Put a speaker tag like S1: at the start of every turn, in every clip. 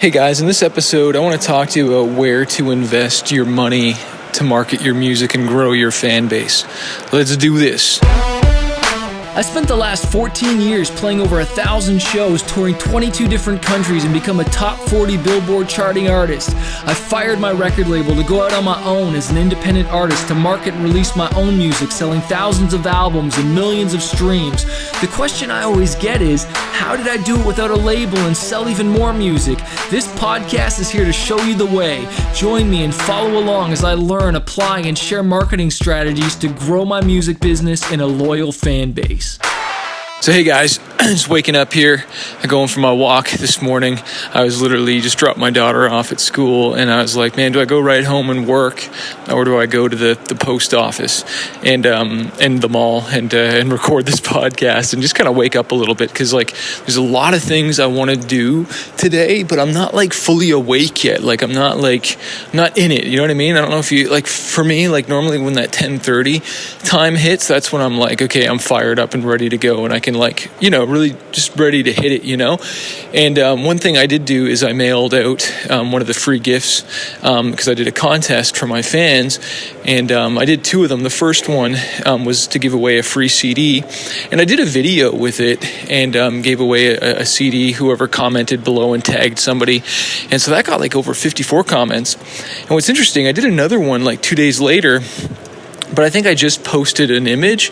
S1: Hey guys, in this episode, I want to talk to you about where to invest your money to market your music and grow your fan base. Let's do this.
S2: I spent the last 14 years playing over 1,000 shows, touring 22 different countries, and become a top 40 Billboard charting artist. I fired my record label to go out on my own as an independent artist to market and release my own music, selling thousands of albums and millions of streams. The question I always get is, how did I do it without a label and sell even more music? This podcast is here to show you the way. Join me and follow along as I learn, apply, and share marketing strategies to grow my music business and a loyal fan base.
S1: So hey guys, just waking up here, going for my walk this morning. I was literally just dropped my daughter off at school, and I was like, man, do I go right home and work, or do I go to the post office and the mall and record this podcast and just kind of wake up a little bit, because like there's a lot of things I want to do today, but I'm not like fully awake yet. Like I'm not in it. You know what I mean? I don't know if you like. For me, like normally when that 10:30 time hits, that's when I'm like, okay, I'm fired up and ready to go, and I can really just ready to hit it, And one thing I did do is I mailed out one of the free gifts because I did a contest for my fans, and I did two of them. The first one was to give away a free CD, and I did a video with it and gave away a CD, whoever commented below and tagged somebody. And so that got like over 54 comments. And what's interesting, I did another one like 2 days later, but I think I just posted an image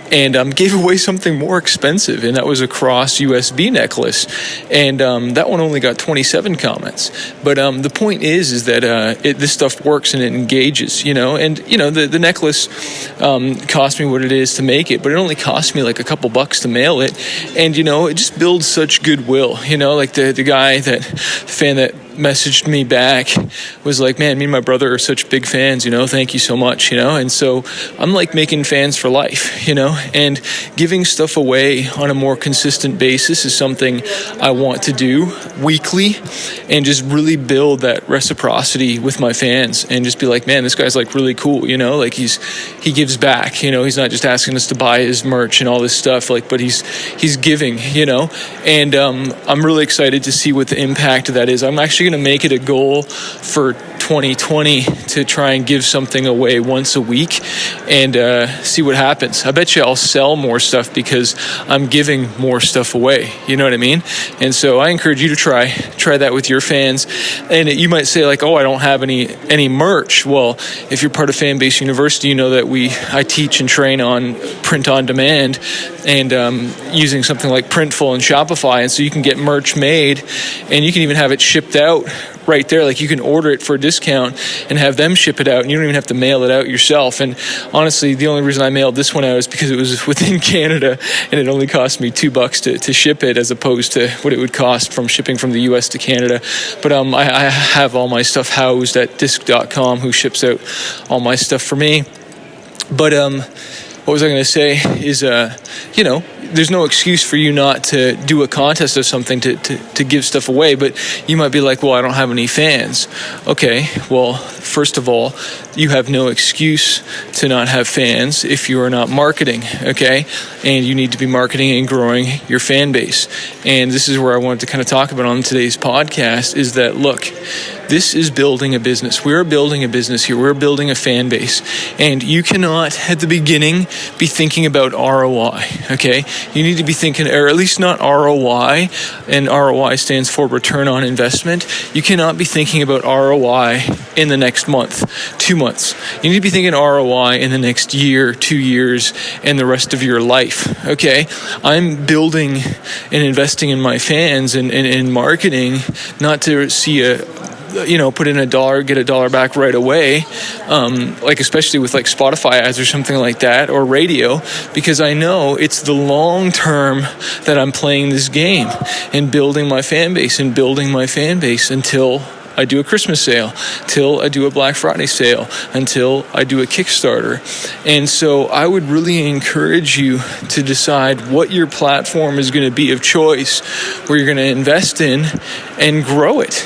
S1: and gave away something more expensive, and that was a cross USB necklace. And that one only got 27 comments. But the point is that this stuff works and it engages, And, the necklace cost me what it is to make it, but it only cost me like a couple bucks to mail it. And, it just builds such goodwill, like the fan that messaged me back was like, man, me and my brother are such big fans, thank you so much, And so I'm like making fans for life, and giving stuff away on a more consistent basis is something I want to do weekly and just really build that reciprocity with my fans and just be like, man, this guy's like really cool, like he gives back, he's not just asking us to buy his merch and all this stuff, but he's giving, and I'm really excited to see what the impact of that is. I'm actually going to make it a goal for 2020 to try and give something away once a week and see what happens. I bet you I'll sell more stuff because I'm giving more stuff away. You know what I mean? And so I encourage you to try that with your fans. And you might say like, oh, I don't have any merch. Well, if you're part of Fanbase University, you know that I teach and train on print on demand and using something like Printful and Shopify. And so you can get merch made and you can even have it shipped out right there. Like you can order it for a discount and have them ship it out, and you don't even have to mail it out yourself. And honestly, the only reason I mailed this one out is because it was within Canada and it only cost me $2 to ship it, as opposed to what it would cost from shipping from the US to Canada. But I have all my stuff housed at disc.com, who ships out all my stuff for me. But what was I going to say is, there's no excuse for you not to do a contest or something to give stuff away, but you might be like, well, I don't have any fans. Okay, well, first of all, you have no excuse to not have fans if you are not marketing, okay? And you need to be marketing and growing your fan base. And this is where I wanted to kind of talk about on today's podcast is that, look, this is building a business. We're building a business here. We're building a fan base. And you cannot, at the beginning, be thinking about ROI, okay? You need to be thinking, or at least not ROI, and ROI stands for return on investment. You cannot be thinking about ROI in the next month, 2 months. You need to be thinking ROI in the next year, 2 years, and the rest of your life, okay? I'm building and investing in my fans and in marketing, not to see put in $1, get $1 back right away, especially with like Spotify ads or something like that, or radio, because I know it's the long term that I'm playing this game and building my fan base until I do a Christmas sale, till I do a Black Friday sale, until I do a Kickstarter. And so I would really encourage you to decide what your platform is going to be of choice, where you're going to invest in and grow it.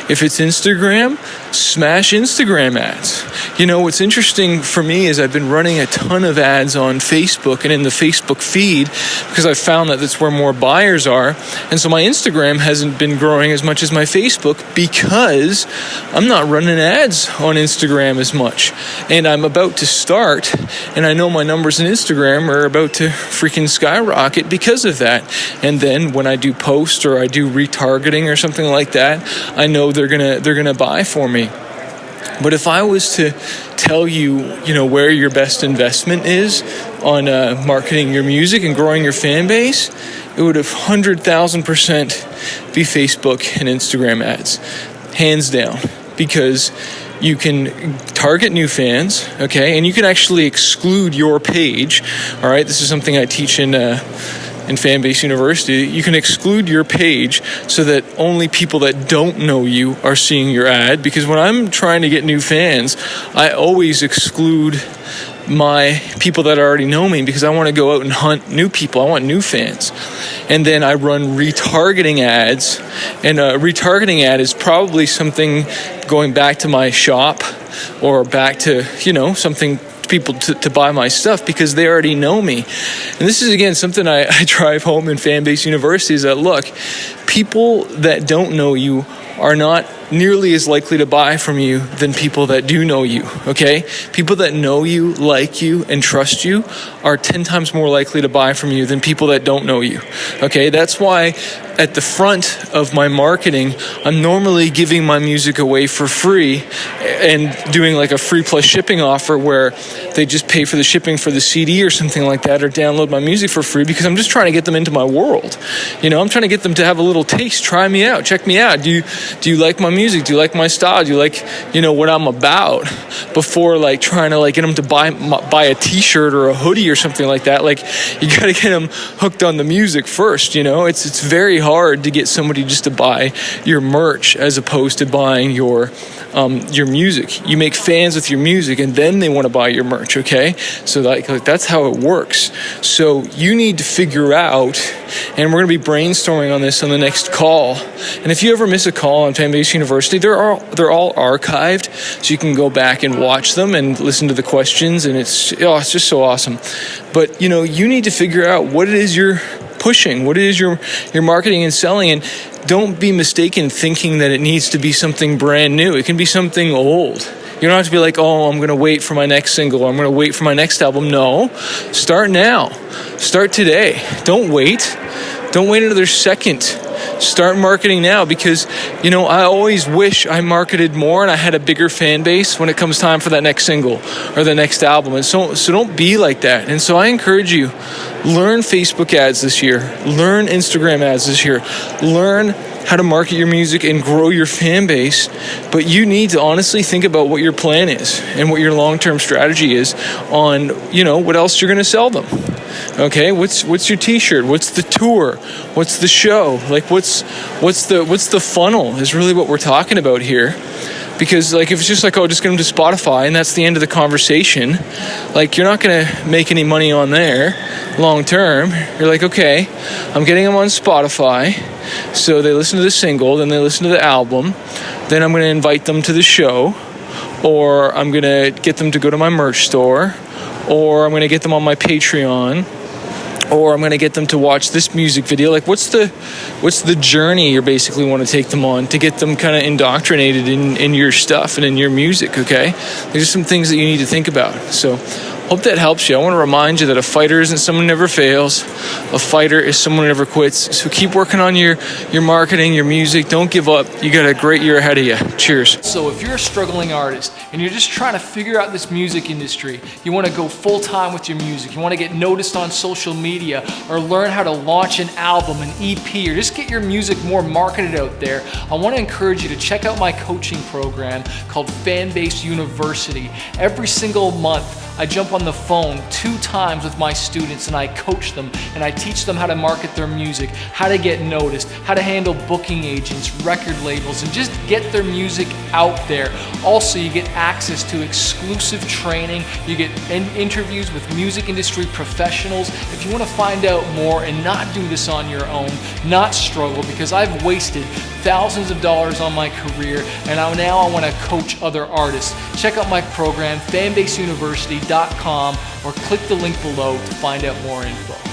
S1: If it's Instagram, smash Instagram ads. You know, what's interesting for me is I've been running a ton of ads on Facebook and in the Facebook feed because I've found that that's where more buyers are. And so my Instagram hasn't been growing as much as my Facebook because I'm not running ads on Instagram as much. And I'm about to start, and I know my numbers in Instagram are about to freaking skyrocket because of that. And then when I do post or I do retargeting or something like that, I know they're gonna buy for me. But if I was to tell you, where your best investment is on marketing your music and growing your fan base, it would have 100,000% be Facebook and Instagram ads, hands down, because you can target new fans, okay, and you can actually exclude your page. All right, this is something I teach in Fanbase University. You can exclude your page so that only people that don't know you are seeing your ad, because when I'm trying to get new fans, I always exclude my people that already know me because I want to go out and hunt new people. I want new fans. And then I run retargeting ads, and a retargeting ad is probably something going back to my shop or back to, something people to buy my stuff because they already know me. And this is, again, something I drive home in Fanbase University, is that, look, people that don't know you are not nearly as likely to buy from you than people that do know you, okay? People that know you, like you, and trust you are 10 times more likely to buy from you than people that don't know you, okay? That's why at the front of my marketing, I'm normally giving my music away for free and doing like a free plus shipping offer where they just pay for the shipping for the CD or something like that, or download my music for free, because I'm just trying to get them into my world. I'm trying to get them to have a little taste, try me out, check me out. Do you like my music? Do you like my style? Do you like, what I'm about? Before like trying to like get them to buy a t-shirt or a hoodie or something like that. Like, you got to get them hooked on the music first. It's very hard to get somebody just to buy your merch as opposed to buying your music. You make fans with your music, and then they want to buy your merch, okay? So that's how it works. So you need to figure out, and we're going to be brainstorming on this on the next call. And if you ever miss a call on Fanbase University, they're all archived, so you can go back and watch them and listen to the questions, and it's just so awesome. But you need to figure out what it is you're pushing, what it is you're marketing and selling, and don't be mistaken thinking that it needs to be something brand new. It can be something old. You don't have to be like, I'm going to wait for my next single, or I'm going to wait for my next album. No, start now. Start today. Don't wait. Don't wait another second. Start marketing now, because, I always wish I marketed more and I had a bigger fan base when it comes time for that next single or the next album. And so don't be like that. And so I encourage you, learn Facebook ads this year. Learn Instagram ads this year. Learn how to market your music and grow your fan base. But you need to honestly think about what your plan is and what your long-term strategy is on, what else you're going to sell them. Okay, what's your t-shirt? What's the tour? What's the show? Like, what's the funnel is really what we're talking about here. Because if it's just just get them to Spotify and that's the end of the conversation, you're not going to make any money on there long term. You're like, okay, I'm getting them on Spotify, so they listen to the single, then they listen to the album, then I'm going to invite them to the show, or I'm going to get them to go to my merch store, or I'm going to get them on my Patreon, or I'm going to get them to watch this music video. What's the journey you basically want to take them on to get them kind of indoctrinated in your stuff and in your music, okay? These are some things that you need to think about. So hope that helps you. I want to remind you that a fighter isn't someone who never fails. A fighter is someone who never quits. So keep working on your marketing, your music. Don't give up. You got a great year ahead of you. Cheers.
S2: So if you're a struggling artist and you're just trying to figure out this music industry, you want to go full time with your music, you want to get noticed on social media, or learn how to launch an album, an EP, or just get your music more marketed out there, I want to encourage you to check out my coaching program called Fanbase University. Every single month, I jump on the phone 2 times with my students and I coach them and I teach them how to market their music, how to get noticed, how to handle booking agents, record labels, and just get their music out there. Also, you get access to exclusive training, you get interviews with music industry professionals. If you want to find out more and not do this on your own, not struggle, because I've wasted thousands of dollars on my career and now I want to coach other artists. Check out my program, fanbaseuniversity.com, or click the link below to find out more info.